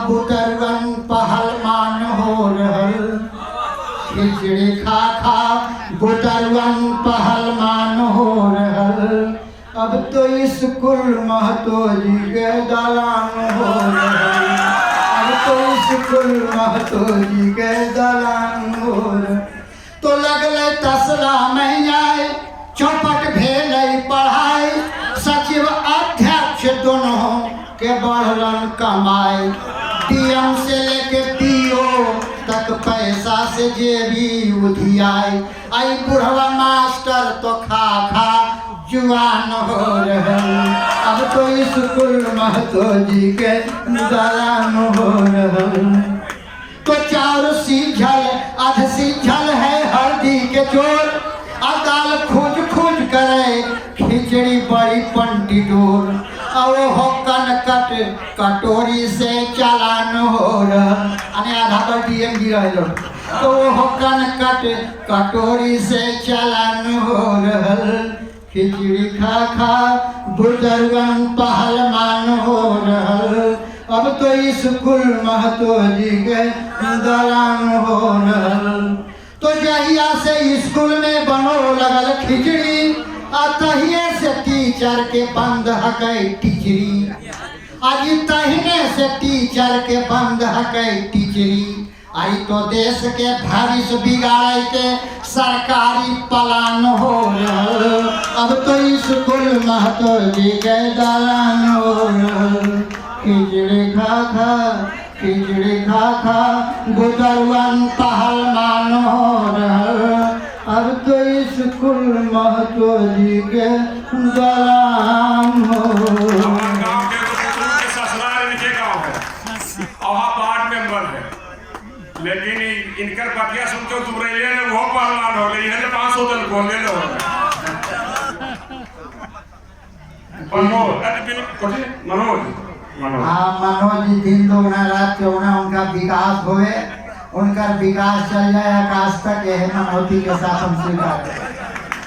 बुतरवन पहलमान हो रहल, खिचड़ी खा खा बुतरवन पहलमान हो रहल। अब तो स्कूल महतो जी के दलान हो रहल, अब तो स्कूल महतो जी के दलान हो रहल। तो लगले तसला में आए, चौपट भेलै पढ़ाई, सचिव अध्यक्ष दोनों के बढ़लन कमाई। डीएम से लेके पीओ तक पैसा से जेबी उधियाई। आई बुढ़वा मास्टर तो खा खा जुआन हो रहल, अब तो स्कूल महतो जी के दलान हो रहल। तो चार सीझल अध सीझल है हल्दी के चोर, दाल खोज खोज करे खिचड़ी बड़ी पंटी डोर। और हो कनकट कटोरी से चालान हो रहा, आधा पर डीएम गिरल। तो हो कनकट कटोरी से चालान हो रहल, खिचड़ी खा खा बुजुर्गन पहलवान हो रहल। अब तो स्कूल महतो जी के दलान हो रहल। तो जहिया से स्कूल में बनो लगल खिचड़ी, तहिए से टीचर के बंद हकै टीचरी। आज तहिने से टीचर के बंद हकै टीचरी। आई तो देश के भविष्य बिगाड़े के सरकारी प्लान हो रहल, अब तो स्कूल महतो जी के दलान हो रहल। खिचड़ी खा खा खिचड़ी खा खा बुजुर्गन पहलवान हो रहल, अब तो स्कूल महतो जी के दलान हो। गांव के ससुराल इनके गांव है और वार्ड मेंबर है, लेकिन इनकर बतिया सुन के दुबरेले ने वो पहलवान हो गई है, 500 दिन बोले लो मनोज दिन दोगुना रात चौगुना उनका विकास होए, उनका विकास चल जाए आकाश तक, यह मनोती के साथ हम स्वीकार